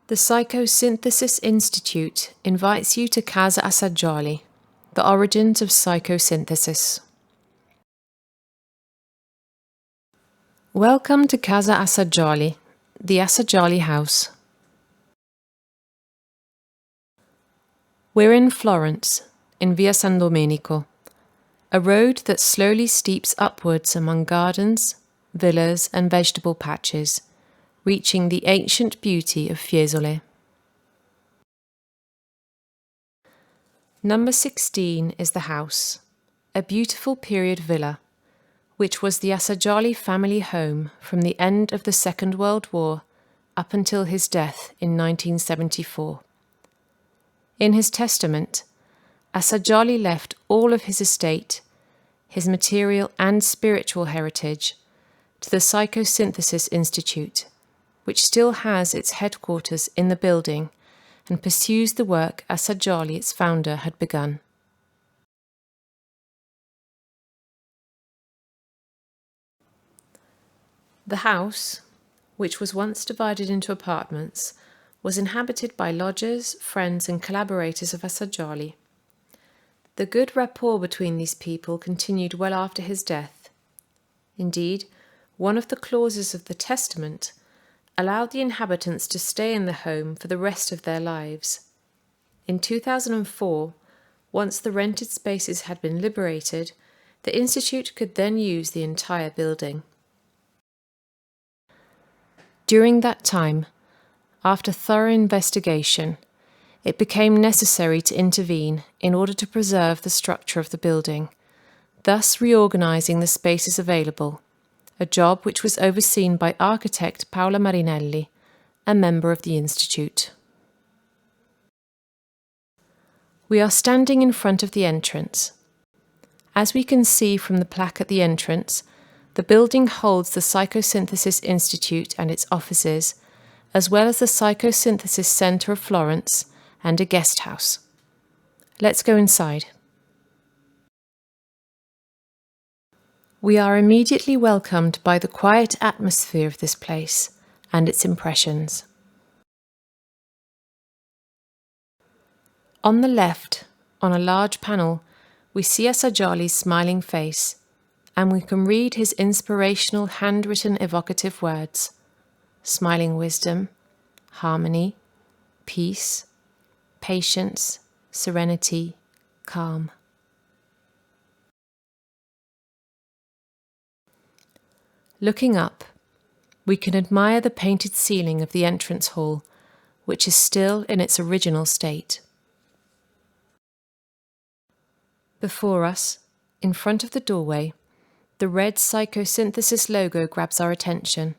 The Psychosynthesis Institute invites you to Casa Assagioli, the origins of psychosynthesis. Welcome to Casa Assagioli, the Assagioli house. We're in Florence, in Via San Domenico, a road that slowly steeps upwards among gardens, villas and vegetable patches, reaching the ancient beauty of Fiesole. Number 16 is the house, a beautiful period villa, which was the Assagioli family home from the end of the Second World War up until his death in 1974. In his testament, Assagioli left all of his estate, his material and spiritual heritage, to the Psychosynthesis Institute, which still has its headquarters in the building and pursues the work Assagioli, its founder, had begun. The house, which was once divided into apartments, was inhabited by lodgers, friends and collaborators of Assagioli. The good rapport between these people continued well after his death. Indeed, one of the clauses of the testament allowed the inhabitants to stay in the home for the rest of their lives. In 2004, once the rented spaces had been liberated, the Institute could then use the entire building. During that time, after thorough investigation, it became necessary to intervene in order to preserve the structure of the building, thus reorganizing the spaces available, a job which was overseen by architect Paola Marinelli, a member of the Institute. We are standing in front of the entrance. As we can see from the plaque at the entrance, the building holds the Psychosynthesis Institute and its offices, as well as the Psychosynthesis Center of Florence and a guest house. Let's go inside. We are immediately welcomed by the quiet atmosphere of this place and its impressions. On the left, on a large panel, we see Assagioli's smiling face, and we can read his inspirational handwritten evocative words: smiling wisdom, harmony, peace, patience, serenity, calm. Looking up, we can admire the painted ceiling of the entrance hall, which is still in its original state. Before us, in front of the doorway, the red Psychosynthesis logo grabs our attention.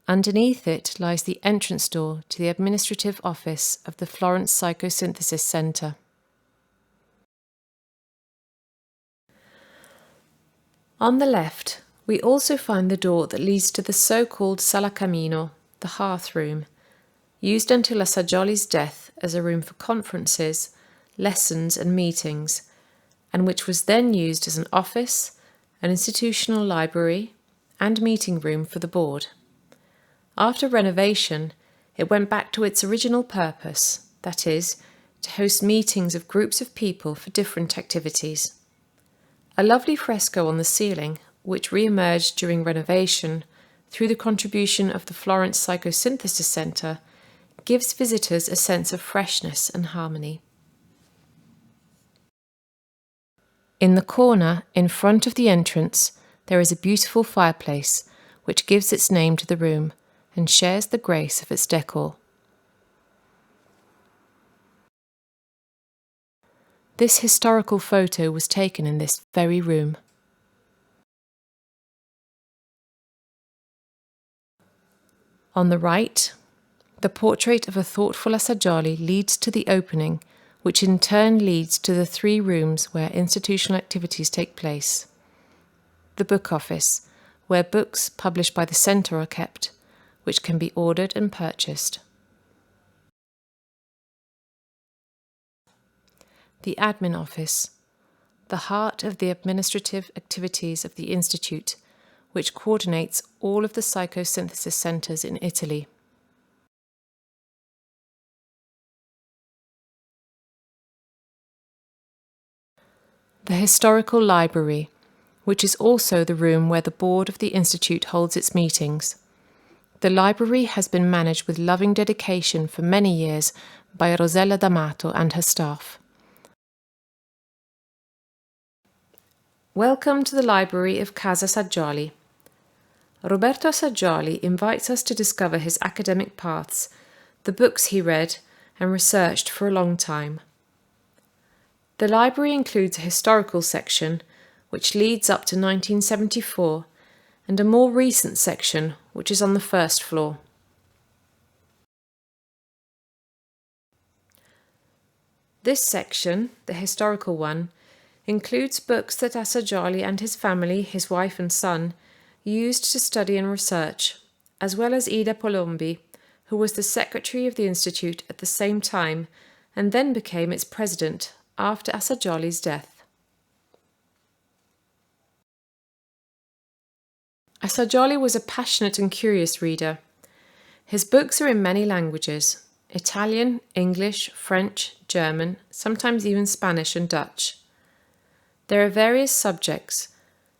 Underneath it lies the entrance door to the administrative office of the Florence Psychosynthesis Center. On the left, we also find the door that leads to the so-called Sala Camino, the hearth room, used until Assagioli's death as a room for conferences, lessons and meetings, and which was then used as an office, an institutional library, and meeting room for the board. After renovation, it went back to its original purpose, that is, to host meetings of groups of people for different activities. A lovely fresco on the ceiling, which re-emerged during renovation through the contribution of the Florence Psychosynthesis Center, gives visitors a sense of freshness and harmony. In the corner in front of the entrance, there is a beautiful fireplace, which gives its name to the room and shares the grace of its decor. This historical photo was taken in this very room. On the right, the portrait of a thoughtful Assagioli leads to the opening, which in turn leads to the three rooms where institutional activities take place. The book office, where books published by the centre are kept, which can be ordered and purchased. The admin office, the heart of the administrative activities of the Institute, which coordinates all of the psychosynthesis centres in Italy. The Historical Library, which is also the room where the board of the Institute holds its meetings. The library has been managed with loving dedication for many years by Rosella D'Amato and her staff. Welcome to the library of Casa Assagioli. Roberto Assagioli invites us to discover his academic paths, the books he read and researched for a long time. The library includes a historical section, which leads up to 1974, and a more recent section, which is on the first floor. This section, the historical one, includes books that Assagioli and his family, his wife and son, used to study and research, as well as Ida Polombi, who was the secretary of the Institute at the same time and then became its president after Assagioli's death. Assagioli was a passionate and curious reader. His books are in many languages: Italian, English, French, German, sometimes even Spanish and Dutch. There are various subjects,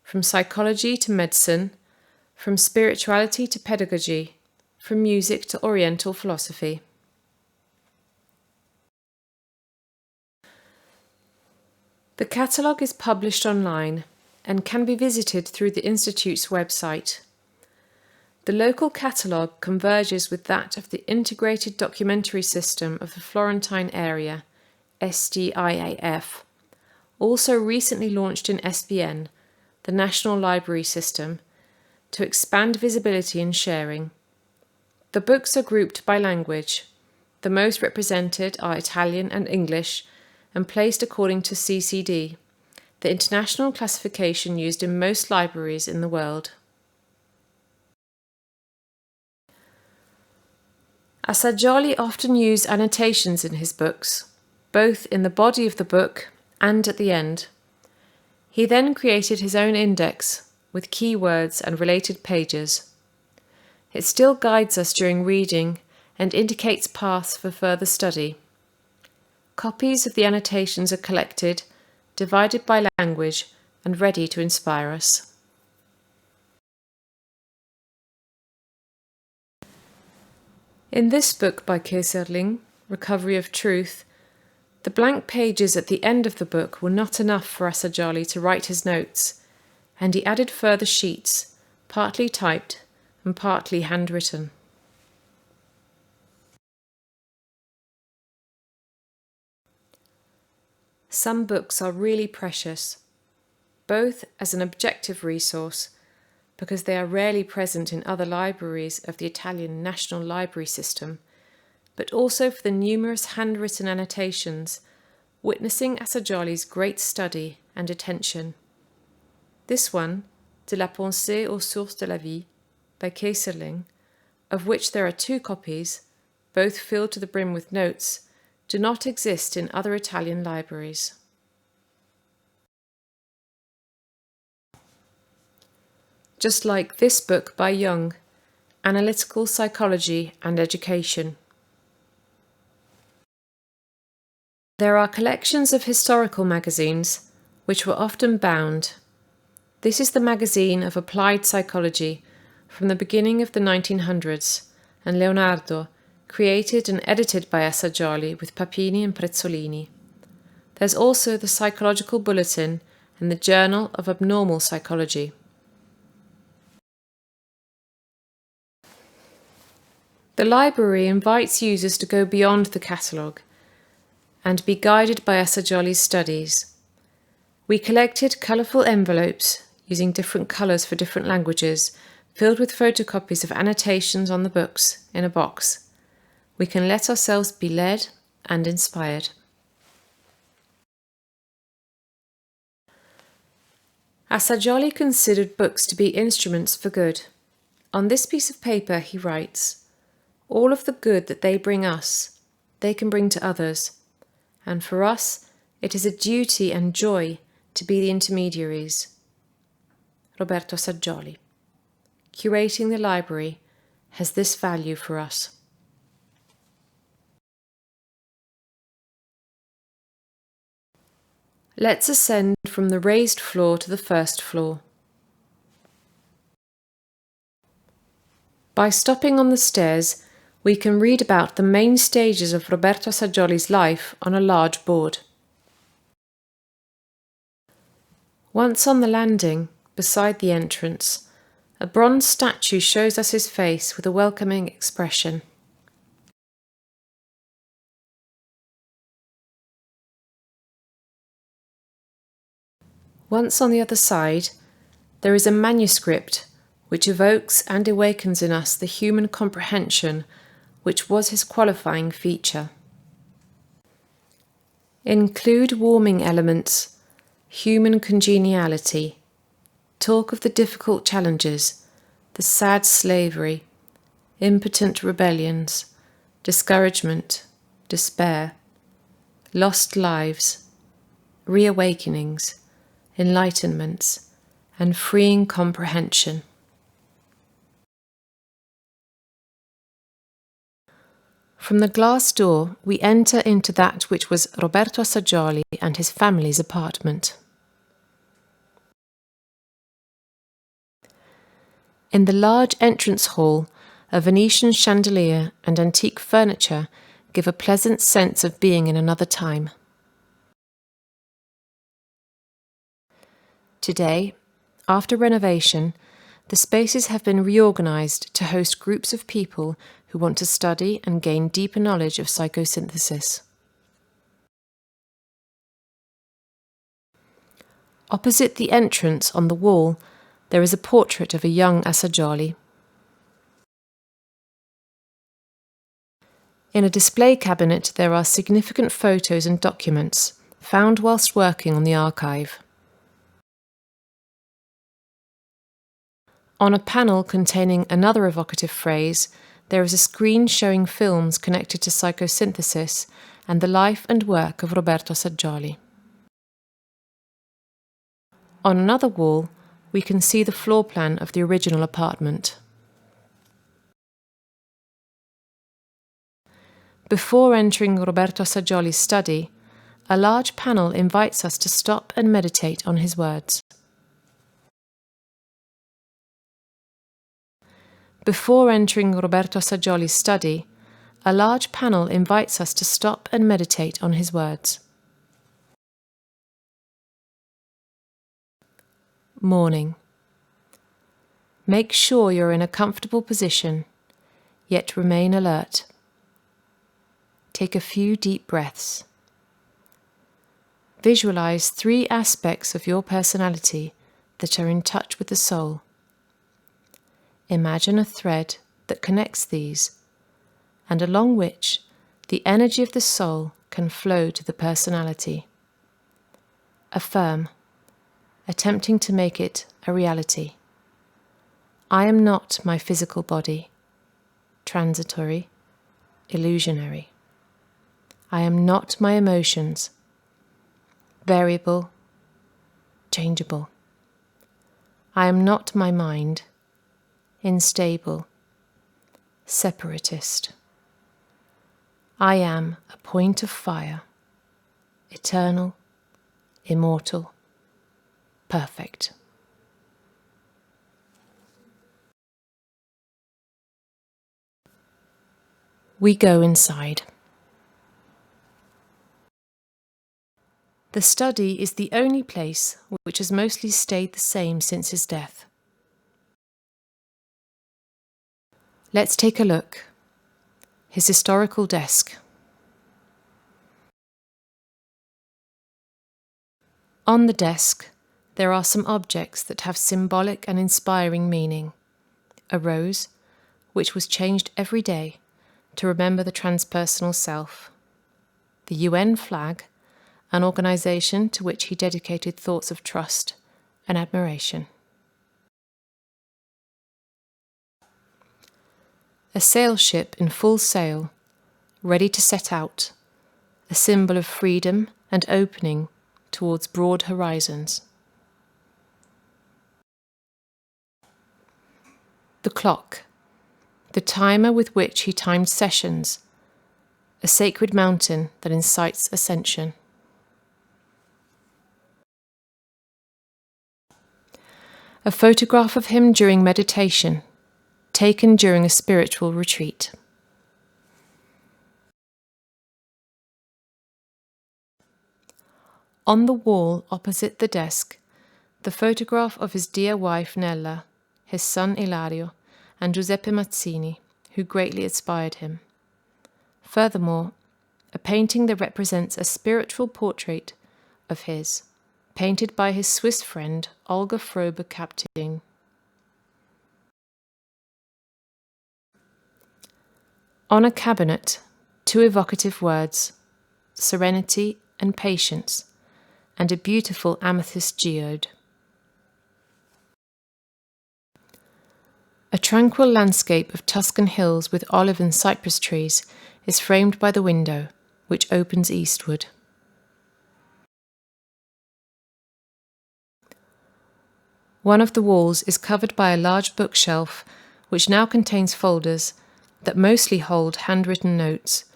from psychology to medicine, from spirituality to pedagogy, from music to Oriental philosophy. The catalogue is published online and can be visited through the Institute's website. The local catalogue converges with that of the Integrated Documentary System of the Florentine Area, SDIAF, also recently launched in SBN, the National Library System, to expand visibility and sharing. The books are grouped by language. The most represented are Italian and English, and placed according to CCD, the international classification used in most libraries in the world. Assagioli often used annotations in his books, both in the body of the book and at the end. He then created his own index with keywords and related pages. It still guides us during reading and indicates paths for further study. Copies of the annotations are collected, divided by language, and ready to inspire us. In this book by Kaiserling, Recovery of Truth, the blank pages at the end of the book were not enough for Assagioli to write his notes, and he added further sheets, partly typed and partly handwritten. Some books are really precious, both as an objective resource, because they are rarely present in other libraries of the Italian National Library System, but also for the numerous handwritten annotations, witnessing Assagioli's great study and attention. This one, De la pensée aux sources de la vie, by Kaiserling, of which there are 2 copies, both filled to the brim with notes, do not exist in other Italian libraries. Just like this book by Jung, Analytical Psychology and Education. There are collections of historical magazines, which were often bound. This is the magazine of applied psychology from the beginning of the 1900s, and Leonardo, created and edited by Assagioli with Papini and Prezzolini. There's also the Psychological Bulletin and the Journal of Abnormal Psychology. The library invites users to go beyond the catalogue and be guided by Assagioli's studies. We collected colourful envelopes using different colours for different languages, filled with photocopies of annotations on the books in a box. We can let ourselves be led and inspired. Assagioli considered books to be instruments for good. On this piece of paper he writes, "All of the good that they bring us, they can bring to others, and for us it is a duty and joy to be the intermediaries." Roberto Assagioli. Curating the library has this value for us. Let's ascend from the raised floor to the first floor. By stopping on the stairs, we can read about the main stages of Roberto Assagioli's life on a large board. Once on the landing, beside the entrance, a bronze statue shows us his face with a welcoming expression. Once on the other side, there is a manuscript which evokes and awakens in us the human comprehension which was his qualifying feature. Include warming elements, human congeniality, talk of the difficult challenges, the sad slavery, impotent rebellions, discouragement, despair, lost lives, reawakenings, enlightenments, and freeing comprehension. From the glass door, we enter into that which was Roberto Assagioli and his family's apartment. In the large entrance hall, a Venetian chandelier and antique furniture give a pleasant sense of being in another time. Today, after renovation, the spaces have been reorganized to host groups of people who want to study and gain deeper knowledge of psychosynthesis. Opposite the entrance on the wall, there is a portrait of a young Assagioli. In a display cabinet, there are significant photos and documents found whilst working on the archive. On a panel containing another evocative phrase, there is a screen showing films connected to psychosynthesis and the life and work of Roberto Assagioli. On another wall, we can see the floor plan of the original apartment. Before entering Roberto Assagioli's study, a large panel invites us to stop and meditate on his words. Before entering Roberto Assagioli's study, a large panel invites us to stop and meditate on his words. Morning. Make sure you're in a comfortable position, yet remain alert. Take a few deep breaths. Visualize 3 aspects of your personality that are in touch with the soul. Imagine a thread that connects these, and along which the energy of the soul can flow to the personality. Affirm, attempting to make it a reality. I am not my physical body, transitory, illusionary. I am not my emotions, variable, changeable. I am not my mind, unstable, separatist. I am a point of fire, eternal, immortal, perfect. We go inside. The study is the only place which has mostly stayed the same since his death. Let's take a look. His historical desk. On the desk, there are some objects that have symbolic and inspiring meaning. A rose, which was changed every day to remember the transpersonal self. The UN flag, an organisation to which he dedicated thoughts of trust and admiration. A sail ship in full sail, ready to set out, a symbol of freedom and opening towards broad horizons. The clock, the timer with which he timed sessions, a sacred mountain that incites ascension. a photograph of him during meditation, taken during a spiritual retreat. On the wall opposite the desk, the photograph of his dear wife Nella, his son Ilario, and Giuseppe Mazzini, who greatly inspired him. Furthermore, a painting that represents a spiritual portrait of his, painted by his Swiss friend Olga Frobe-Kaptein. On a cabinet, two evocative words, serenity and patience, and a beautiful amethyst geode. A tranquil landscape of Tuscan hills with olive and cypress trees is framed by the window, which opens eastward. One of the walls is covered by a large bookshelf, which now contains folders that mostly hold handwritten notes,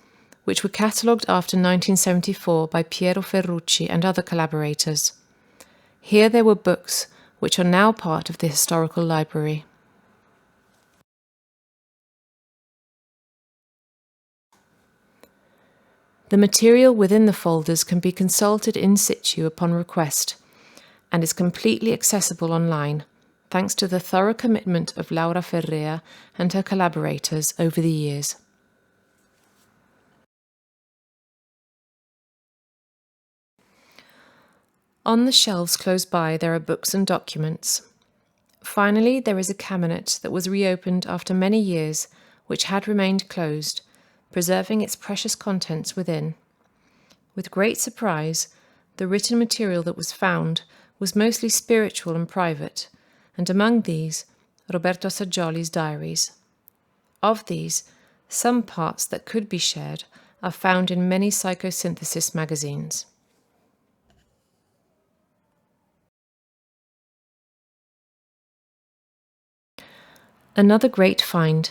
which were catalogued after 1974 by Piero Ferrucci and other collaborators. Here there were books which are now part of the historical library. The material within the folders can be consulted in situ upon request and is completely accessible online, thanks to the thorough commitment of Laura Ferrea and her collaborators over the years. On the shelves close by there are books and documents. Finally, there is a cabinet that was reopened after many years, which had remained closed, preserving its precious contents within. With great surprise, the written material that was found was mostly spiritual and private, and among these, Roberto Assagioli's diaries. Of these, some parts that could be shared are found in many Psychosynthesis magazines. Another great find,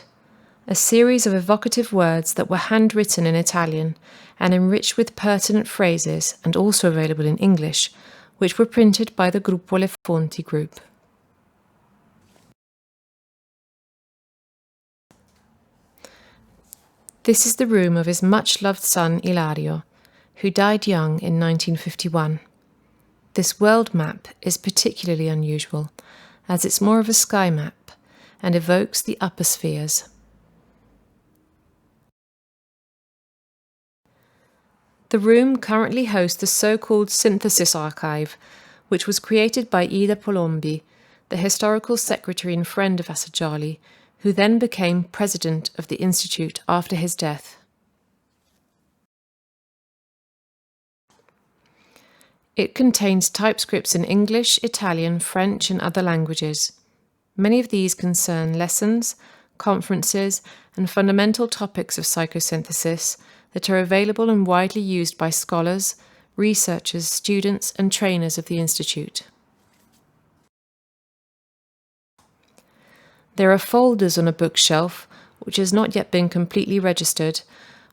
a series of evocative words that were handwritten in Italian and enriched with pertinent phrases and also available in English, which were printed by the Gruppo Le Fonti group. This is the room of his much-loved son Ilario, who died young in 1951. This world map is particularly unusual, as it's more of a sky map and evokes the upper spheres. The room currently hosts the so-called Synthesis Archive, which was created by Ida Polombi, the historical secretary and friend of Assagioli, who then became president of the Institute after his death. It contains typescripts in English, Italian, French, and other languages. Many of these concern lessons, conferences, and fundamental topics of psychosynthesis that are available and widely used by scholars, researchers, students, and trainers of the Institute. There are folders on a bookshelf, which has not yet been completely registered,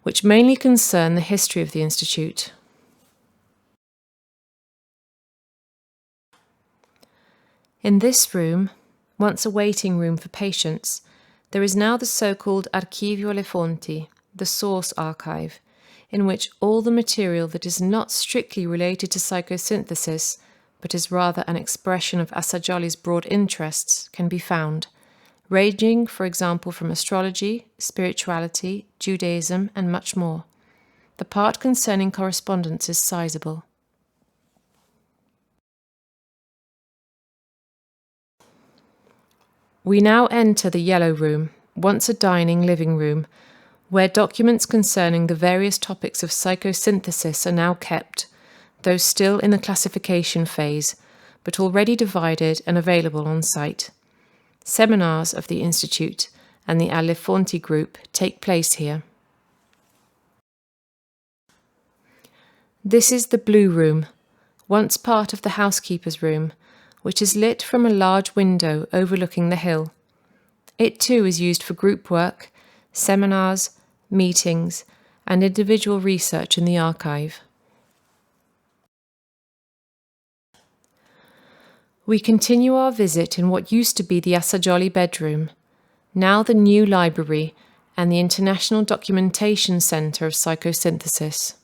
which mainly concern the history of the Institute. In this room, once a waiting room for patients, there is now the so-called Archivio Le Fonti, the source archive, in which all the material that is not strictly related to psychosynthesis, but is rather an expression of Assagioli's broad interests, can be found, ranging, for example, from astrology, spirituality, Judaism, and much more. The part concerning correspondence is sizable. We now enter the yellow room, once a dining living room, where documents concerning the various topics of psychosynthesis are now kept, though still in the classification phase, but already divided and available on site. Seminars of the Institute and the Le Fonti group take place here. This is the blue room, once part of the housekeeper's room, which is lit from a large window overlooking the hill. It too is used for group work, seminars, meetings, and individual research in the archive. We continue our visit in what used to be the Assagioli bedroom, now the new library and the International Documentation Centre of Psychosynthesis.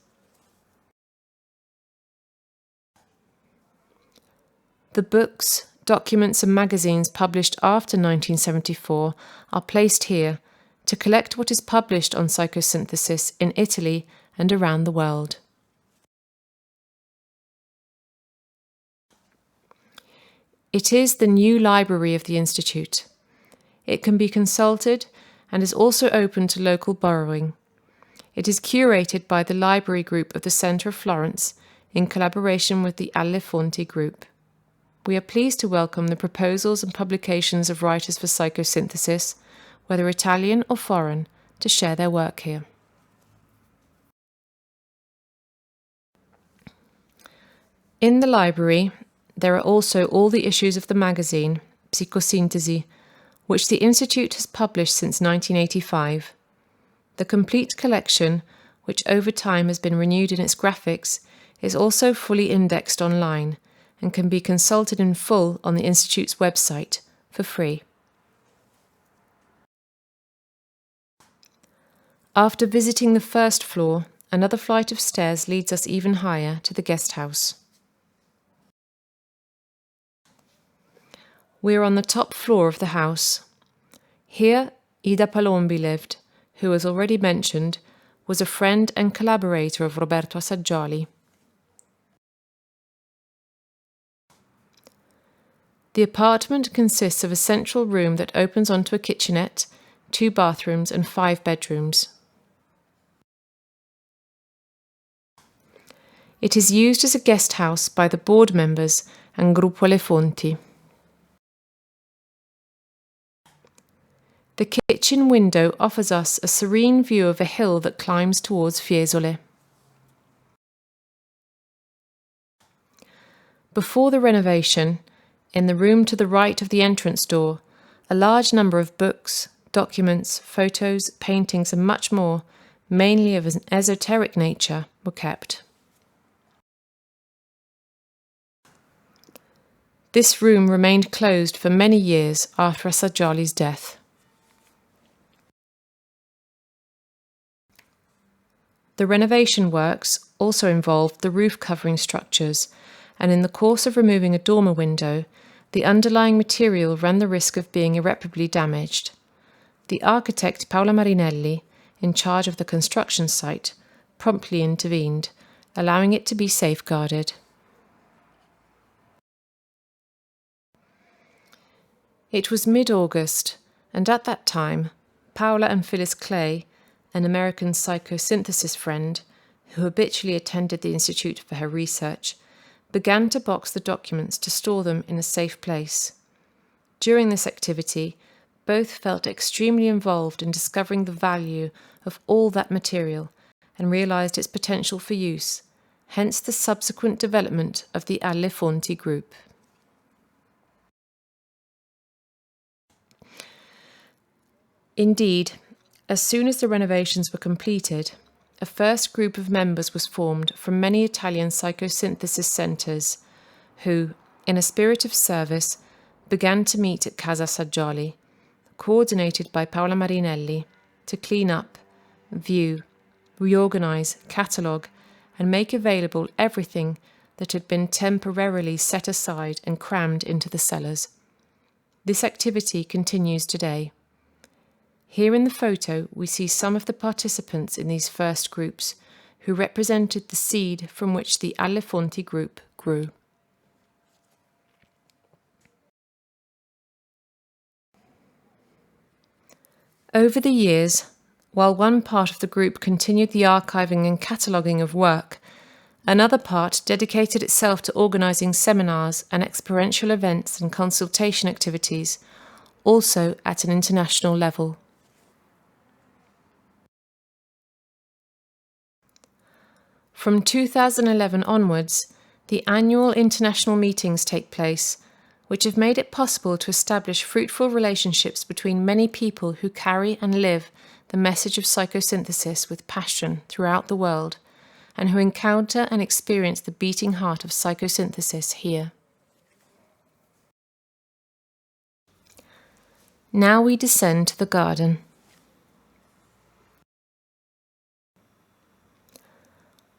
The books, documents and magazines published after 1974 are placed here to collect what is published on psychosynthesis in Italy and around the world. It is the new library of the Institute. It can be consulted and is also open to local borrowing. It is curated by the Library Group of the Centre of Florence in collaboration with the Alle Fonti Group. We are pleased to welcome the proposals and publications of writers for psychosynthesis, whether Italian or foreign, to share their work here. In the library, there are also all the issues of the magazine, Psicosintesi, which the Institute has published since 1985. The complete collection, which over time has been renewed in its graphics, is also fully indexed online and can be consulted in full on the Institute's website for free. After visiting the first floor, another flight of stairs leads us even higher to the guest house. We are on the top floor of the house. Here, Ida Palombi lived, who, as already mentioned, was a friend and collaborator of Roberto Assagioli. The apartment consists of a central room that opens onto a kitchenette, 2 bathrooms and 5 bedrooms. It is used as a guest house by the board members and Gruppo Alle Fonti. The kitchen window offers us a serene view of a hill that climbs towards Fiesole. Before the renovation, in the room to the right of the entrance door, a large number of books, documents, photos, paintings and much more, mainly of an esoteric nature, were kept. This room remained closed for many years after Assagioli's death. The renovation works also involved the roof covering structures, and in the course of removing a dormer window, the underlying material ran the risk of being irreparably damaged. The architect Paola Marinelli, in charge of the construction site, promptly intervened, allowing it to be safeguarded. It was mid-August, and at that time, Paola and Phyllis Clay, an American psychosynthesis friend who habitually attended the Institute for her research, began to box the documents to store them in a safe place. During this activity, both felt extremely involved in discovering the value of all that material and realized its potential for use, hence the subsequent development of the Alle Fonti group. Indeed, as soon as the renovations were completed, a first group of members was formed from many Italian psychosynthesis centres who, in a spirit of service, began to meet at Casa Assagioli, coordinated by Paola Marinelli, to clean up, view, reorganise, catalogue and make available everything that had been temporarily set aside and crammed into the cellars. This activity continues today. Here in the photo, we see some of the participants in these first groups who represented the seed from which the Alle Fonti group grew. Over the years, while one part of the group continued the archiving and cataloguing of work, another part dedicated itself to organising seminars and experiential events and consultation activities, also at an international level. From 2011 onwards, the annual international meetings take place, which have made it possible to establish fruitful relationships between many people who carry and live the message of psychosynthesis with passion throughout the world, and who encounter and experience the beating heart of psychosynthesis here. Now we descend to the garden.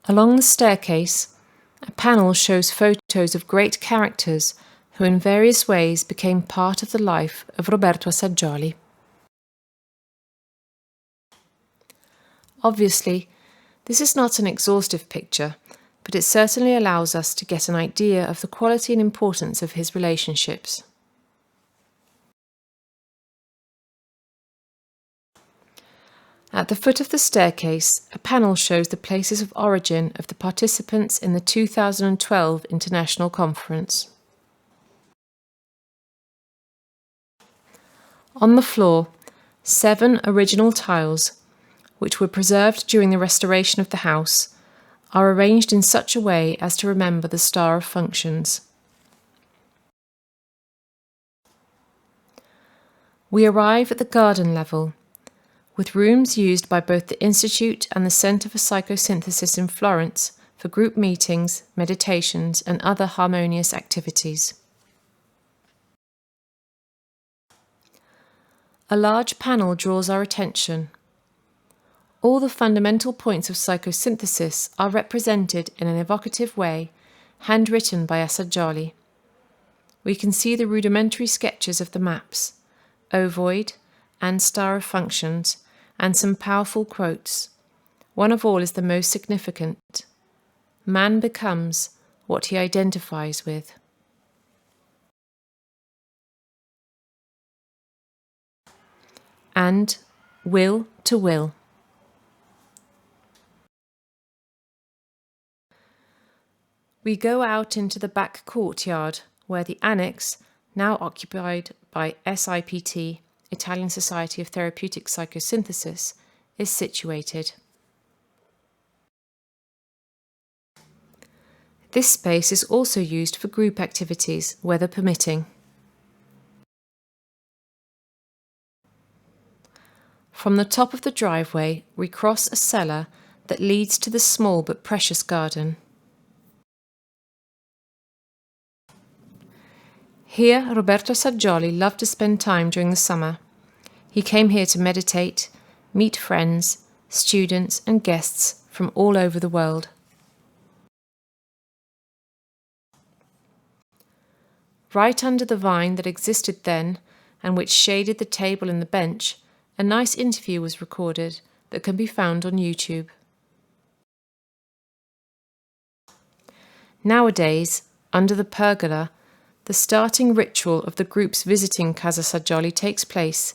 Along the staircase, a panel shows photos of great characters who in various ways became part of the life of Roberto Assagioli. Obviously, this is not an exhaustive picture, but it certainly allows us to get an idea of the quality and importance of his relationships. At the foot of the staircase, a panel shows the places of origin of the participants in the 2012 International Conference. On the floor, 7 original tiles, which were preserved during the restoration of the house, are arranged in such a way as to remember the star of functions. We arrive at the garden level, with rooms used by both the Institute and the Centre for Psychosynthesis in Florence for group meetings, meditations, and other harmonious activities. A large panel draws our attention. All the fundamental points of psychosynthesis are represented in an evocative way, handwritten by Assagioli. We can see the rudimentary sketches of the maps, ovoid and star of functions, and some powerful quotes. One of all is the most significant. Man becomes what he identifies with. And will to will. We go out into the back courtyard where the annex, now occupied by SIPT, Italian Society of Therapeutic Psychosynthesis, is situated. This space is also used for group activities, weather permitting. From the top of the driveway, we cross a cellar that leads to the small but precious garden. Here, Roberto Assagioli loved to spend time during the summer. He came here to meditate, meet friends, students, and guests from all over the world. Right under the vine that existed then, and which shaded the table and the bench, a nice interview was recorded that can be found on YouTube. Nowadays, under the pergola, the starting ritual of the groups visiting Casa Assagioli takes place,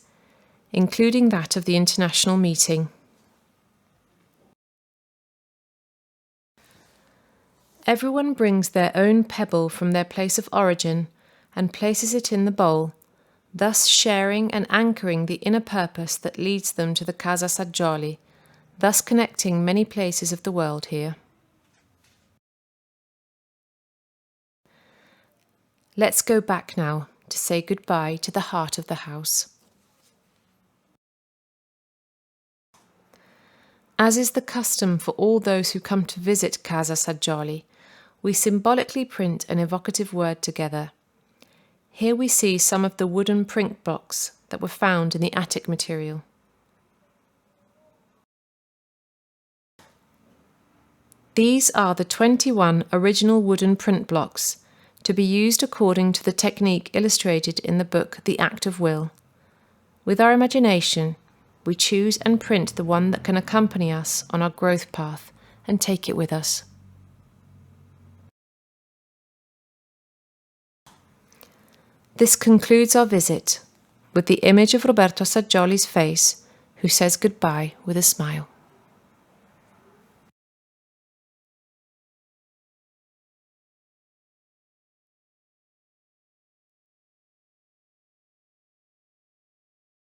including that of the international meeting. Everyone brings their own pebble from their place of origin and places it in the bowl, thus sharing and anchoring the inner purpose that leads them to the Casa Assagioli, thus connecting many places of the world here. Let's go back now to say goodbye to the heart of the house. As is the custom for all those who come to visit Casa Assagioli, we symbolically print an evocative word together. Here we see some of the wooden print blocks that were found in the attic material. These are the 21 original wooden print blocks, to be used according to the technique illustrated in the book The Act of Will. With our imagination, we choose and print the one that can accompany us on our growth path and take it with us. This concludes our visit with the image of Roberto Assagioli's face, who says goodbye with a smile.